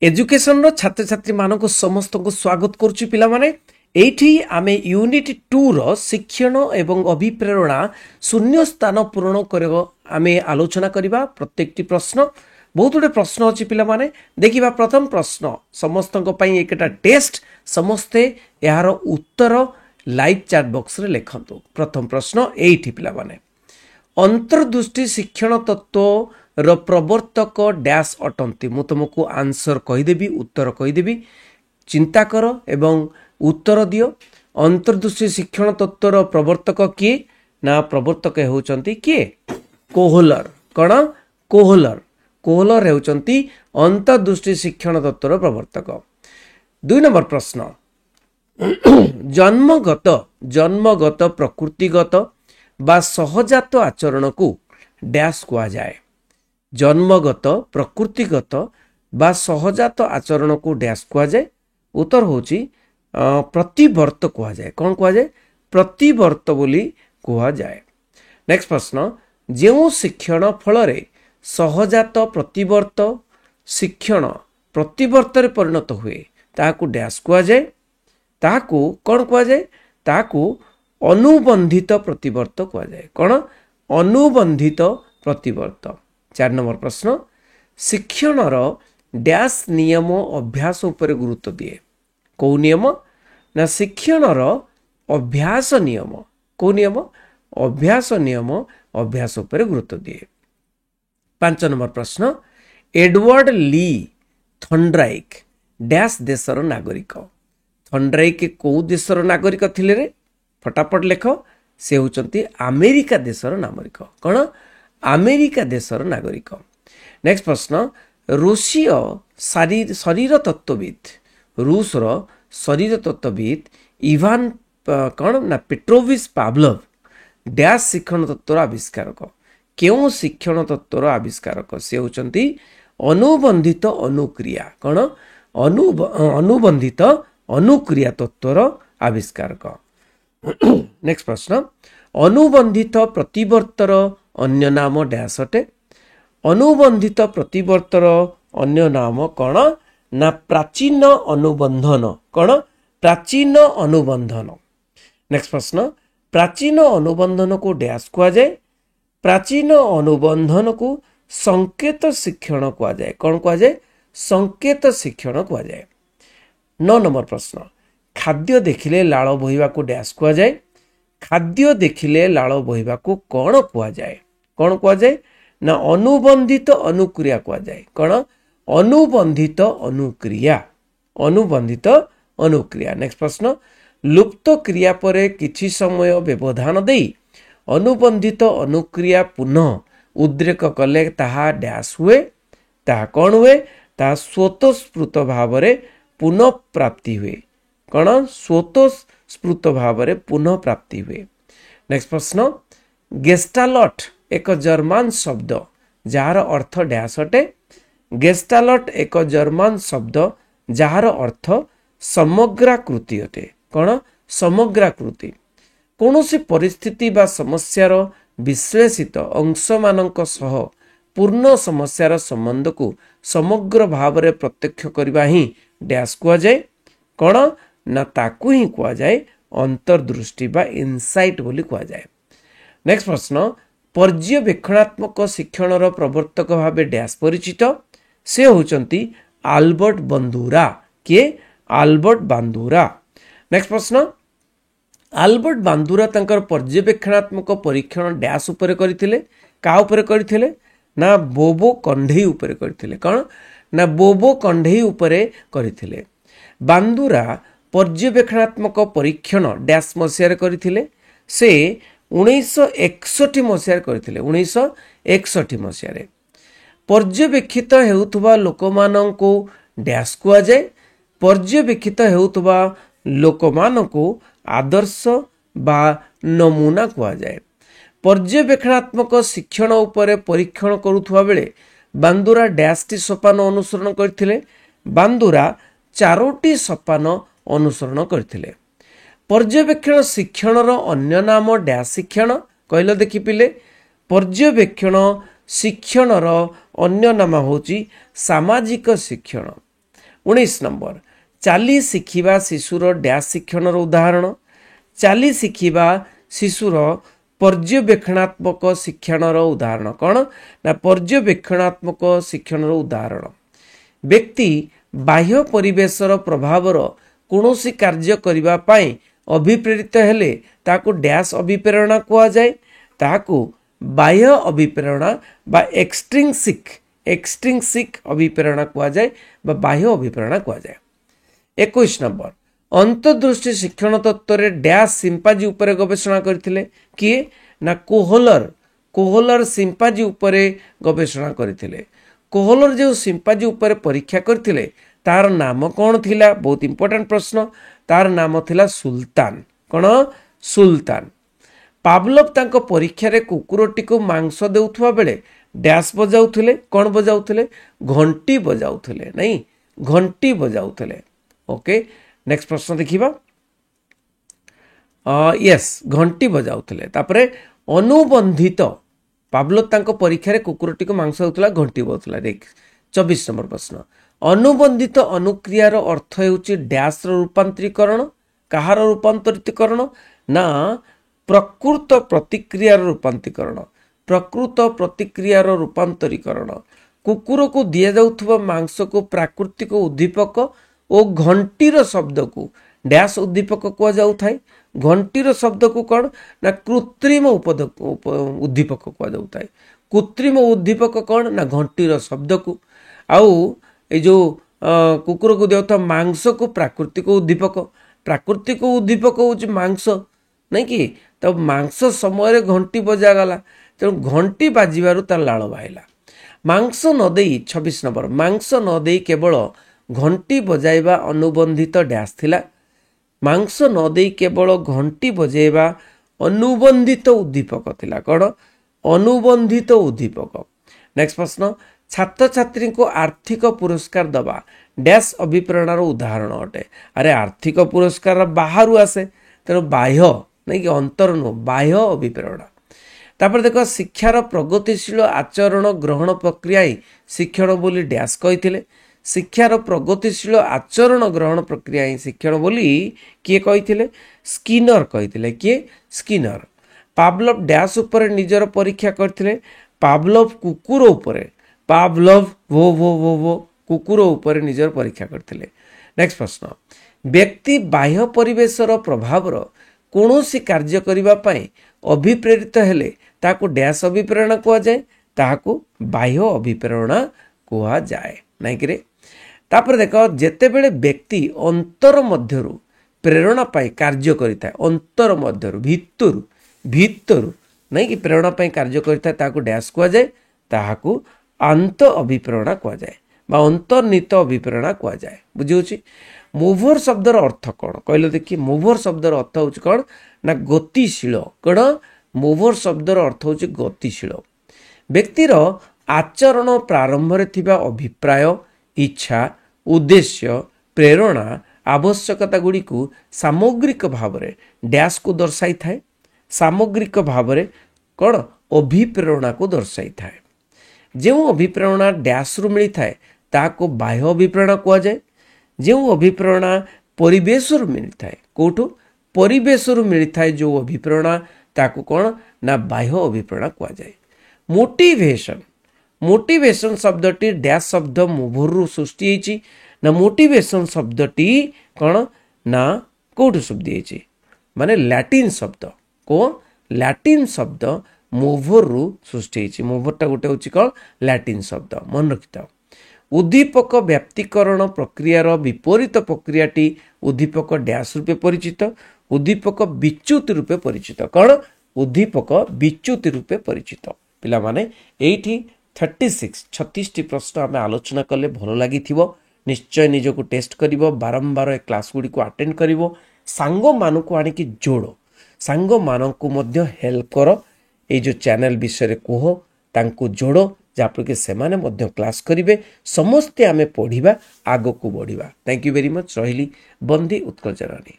Education रो छात्र छात्री मानक समस्त को स्वागत करुच्ची पिला माने एठी आमे यूनिट 2 रो शिक्षण एवं अभिप्रेरणा शून्य स्थान पूरण करबो आमे आलोचना करिबा प्रत्येकटी प्रश्न बहुत गुडे प्रश्न अछि पिला माने देखिबा प्रथम प्रश्न समस्त को पई एकटा टेस्ट समस्ते यार उत्तर लाइव चैट बॉक्स रे लेखंतु प्रथम प्रश्न एठी पिला माने अंतर्दृष्टि शिक्षण तत्व र प्रवर्तक डैश अटंती मु तुमको आंसर कहीदेवी उत्तर कहीदेवी चिंता कर एवं उत्तर दियो। अंतर्दृष्टि शिक्षण तत्वर प्रवर्तक किए ना प्रवर्तक होचंती किए कोहलर कण कोहलर कोहलर होचंती अंतर्दृष्टि शिक्षण तत्वर प्रवर्तक। 2 नंबर प्रश्न जन्मगत प्रकृतिगत बा सहजात आचरण को डैश कुआ जाए। जन्मगत प्रकृतिगत बा सहजात आचरण को डैश कुआ जाए। उत्तर होची प्रतिवर्त कुआ जाए। कौन कुआ जाए प्रतिवर्त बोली कुआ जाए। नेक्स्ट प्रश्न जेउ शिक्षण फल रे सहजात प्रतिवर्त शिक्षण प्रतिवर्त रे परिणत हुए ताकू डैश कुआ जाए। ताकू कौन कुआ जाए ताकू अनुबंधित प्रतिवर्त कुआ जाए। कौन अनुबंधित प्रतिवर्त। 4 नंबर प्रश्न शिक्षण रो डैश नियम अभ्यास उपर गुरुत्व दिए। कौ नियम ना शिक्षण रो अभ्यास नियम कौ नियम अभ्यास उपर गुरुत्व दिए। 5 नंबर प्रश्न एडवर्ड ली थॉर्नडाइक डैश देशर नागरिक। थॉर्नडाइक कौ देशर नागरिक थिले रे फटाफट लेख से होचंती अमेरिका देशर नागरिक। कौन अमेरिका देशर नागरिक। नेक्स्ट प्रश्न रूसीय शरीर तत्वविद रूस रो शरीर तत्वविद इवान कौन ना पेट्रोविच पावलोव डैश शिक्षण तत्वर आविष्कारक। क्यों शिक्षण तत्वर आविष्कारक से होचंती अनुबंधित अनुक्रिया। कौन अनुबंधित अनुक्रिया तत्वर आविष्कारक। नेक्स्ट प्रश्न अनुबंधित प्रतिवर्तर अन्य नाम डैश अटे। अनुबंधित प्रतिवर्तर अन्य नाम कौन ना प्राचीन अनुबंधन। कौन प्राचीन अनुबंधन। नेक्स्ट प्रश्न प्राचीन अनुबंधन को डैश कुआ जाए। प्राचीन अनुबंधन को संकेत शिक्षण कुआ जाए। कौन कुआ जाए संकेत शिक्षण कुआ जाए। 9 नंबर प्रश्न खाद्य देखिले लाल बोहिबा को डैश कुआ जाए। खाद्य देखिले लाल बोहिबा को कौन कुआ जाए। कौन कुआ जाए ना अनुबंधित अनुक्रिया कुआ जाए। कौन अनुबंधित अनुक्रिया अनुबंधित अनुक्रिया। नेक्स्ट प्रश्न लुप्त क्रिया परे किछि समय व्यवधान देई अनुबंधित अनुक्रिया पुनः उद्रेक कले ताहा डैश हुए। ताहा कौन हुए ताहा स्वतःस्फूर्त भाव रे पुनः प्राप्ति हुए। कौन स्वतःस्फूर्त भाव रे पुनः प्राप्ति हुए। नेक्स्ट प्रश्न गेस्टालट एक जर्मन शब्द जार अर्थ डैश अटे। गेस्टालट एक जर्मन शब्द जार अर्थ समग्राकृति अटे। कौन समग्राकृति कौनसी परिस्थिति बा समस्यार विश्लेषित अंश मानक सह पूर्ण समस्यार संबंध को समग्र भाव रे प्रत्यक्ष करबा ही डैश कुआ जाए। कौन ना ताकू ही कुआ जाए अंतर्दृष्टि बा इनसाइट बोली कुआ जाए। नेक्स्ट प्रश्न पर्यवेक्षणात्मक शिक्षण रो प्रवर्तक भावे डैश परिचित से होचंती आल्बर्ट बंदूरा। के आल्बर्ट बांदूरा। नेक्स्ट प्रश्न आल्बर्ट बांदूरा तंकर पर्यवेक्षणात्मक परीक्षण डैश उपरे करथिले। का उपरे करथिले ना बोबो कंढई उपरे करथिले। कौन ना बोबो कंढई उपरे करथिले। बांदूरा पर्यवेक्षणात्मक परीक्षण डैश मसीहार करथिले। से 1961 मसीहार करथिले। 1961 मसीहार पर्यवेक्षित हेउथबा लोकमानंको डैश कुआ जाए। पर्यवेक्षित हेउथबा लोकमानंको आदर्श बा नमूना कुआ जाए। पर्यवेक्षणात्मक शिक्षण उपरे परीक्षण करुथुवा बेले बांदूरा डैश टी सोपान अनुसरण करथिले। बांदूरा 4टी सोपान अनुसरण करथिले। पर्यवेक्षण शिक्षण रो अन्य नाम डैश शिक्षण कहले देखि पिले पर्यवेक्षण शिक्षण रो अन्य नाम होची सामाजिक शिक्षण। 19 नंबर चाली शिखिबा शिशुर डैश शिक्षणर उदाहरण चाली शिखिबा शिशुर पर्यवेक्षणात्मक शिक्षणर उदाहरण कौन ना पर्यवेक्षणात्मक शिक्षणर उदाहरण व्यक्ति बाह्य परिवेशर प्रभावर कौनसी कार्य करबा पाई अभिप्रेरित हेले ताकू डैश अभिप्रेरणा कुआ जाए ताकू बाह्य अभिप्रेरणा बा एक्सट्रिंसिक अभिप्रेरणा कुआ जाए बा बाह्य अभिप्रेरणा कुआ जाए 21 नंबर अंतर्दृष्टि शिक्षण तत्व डैश सिंपाजी उपरे गवेषणा करथिले किए ना कोहलर सिंपाजी उपरे गवेषणा करथिले कोहलर जो सिंपाजी उपरे परीक्षा करथिले तार नाम कौन थिला बहुत इंपोर्टेंट प्रश्न तार नाम थिला सुल्तान कौन सुल्तान पावलोव तांको परीक्षा रे कुकुरटी को मांस देउथुवा बेले डैश बजाउथिले कौन बजाउथिले घंटी बजाउथिले नहीं घंटी बजाउथिले ओके नेक्स्ट प्रश्न देखिबा यस घंटी बजाउथिले तापरे अनुबंधित पावलोव तांको परीक्षा रे कुकुरटी को मांस देउथला घंटी बजाउथला देख 24 नंबर प्रश्न अनुबंधित अनुक्रियार अर्थ हेउची डैश रो रूपांतरीकरण कहार रूपांतरितकरण ना प्रकृत प्रतिक्रियार रूपांतरीकरण कुकुर को दिया जाउथबा मांस को प्राकृतिक उद्दीपक और घंटीर शब्द को डैश उद्दीपक कुआ जाउथाय घंटीर शब्द को कौन ना कृत्रिम उद्दीपक कुआ जाउथाय कृत्रिम उद्दीपक कौन ना घंटीर शब्द को आउ ए जो कुकुर को दिया मांस को प्राकृतिक उद्दीपक हूँ मांस नहीं कि तो मांस समय घंटी बजा गला तेणु घंटी बाजिबारु तार लाल बाहिला मांस नदे 26 नंबर मांस नदे केवल घंटी बजाइबा अनुबंधित डैश थिला मांस नदे केवल घंटी बजाइबा अनुबंधित उद्दीपक थिला कौन अनुबंधित उद्दीपक नेक्स्ट प्रश्न छात्र छात्री को आर्थिक पुरस्कार दबा डैश अभिप्रेरणार उदाहरण अटे अरे आर्थिक पुरस्कार बाहर आसे तेणु बाह्य नहीं कि अंतर नु बाह्य अभिप्रेरणा तापर देखो शिक्षार प्रगतिशील आचरण ग्रहण प्रक्रिया ही शिक्षण बोली डैश कही शिक्षार प्रगतिशील आचरण ग्रहण प्रक्रिया ही शिक्षण बोली किए कही स्किनर कही किए स्किनर पावलोव डैश उपर निजर परीक्षा करथिले पावलोव कुकुर उपरे पावलोव वो वो वो वो कुकुर उपर निजर परीक्षा करथिले नेक्स्ट प्रश्न व्यक्ति बाह्य परिवेशर प्रभावर कौनसी कार्य करबा पाई अभिप्रेरित हेले ताकू डैश अभिप्रेरणा कुआ जाए ताकू बाह्य अभिप्रेरणा कुआ जाए नहीं कि तापर देखो जेते बेले व्यक्ति अंतर मध्यरु प्रेरणा पाई कार्य करिता अंतर मध्यरु भितरु नहीं कि प्रेरणा पाई कार्य करिता ताकू डैश कुआ जाए ताकू अंत अभिप्रेरणा कुआ जाए बा अंतर्निहित अभिप्रेरणा कुआ जाए बुझी मूभर शब्दर अर्थ कौन कहले देखिए मूभर शब्दर अर्थ हूँ कौन ना गतिशील कौन मूभर शब्दर अर्थ हूँ गतिशील व्यक्तिर आचरण प्रारंभ थिबा अभिप्राय इच्छा उद्देश्य प्रेरणा आवश्यकता गुड़ी को सामग्रिक भाव डैश को दर्शाई थाए सामग्रिक भाव कौन अभिप्रेरणा को दर्शाई थाए जो अभिप्रेरणा डैश रु मिली थाए ताको बाह्य अभिप्रेरणा कुआ जाए जो अभिप्रेरणा परिवेश मिली थाए कौटू परिवेश मिली थाए जो अभिप्रेरणा ताको कौन ना बाह्य अभिप्रेरणा कुआ जाए मोटिवेशन शब्दटी डैश शब्द मूभर सृष्टि होती ना मोटिवेशन शब्दटी कौन ना कौटू शब्द माने लैटिन शब्द कौन लैटिन शब्द मूभर सृष्टि होती मूभरटा गोटे हूँ कौन लैटिन शब्द मन रखिथा उद्दीपक व्याप्तिकरण प्रक्रियार विपरीत प्रक्रियाटी उद्दीपक डैश रूपे परिचित उद्दीपक विच्युति रूपे परिचित कौन उद्दीपक विच्युति रूपे परिचित पिला माने एठी 36 प्रश्न आम आलोचना कले भल लगी निश्चय निजको टेस्ट करिवो बारंबार ए क्लास गुडी को अटेंड करिवो सांग मानकु आनिकी जोड़ो सांग मानकु मध्य हेल्प करो ए जो चैनल विषय कह तांको जोड़ो जहाँपर कि सेमाने मध्य क्लास करिवे समस्ते आमे पढ़िबा आगो को बढ़िबा। Thank you very much. रहिली बंदी उत्कल जनानी।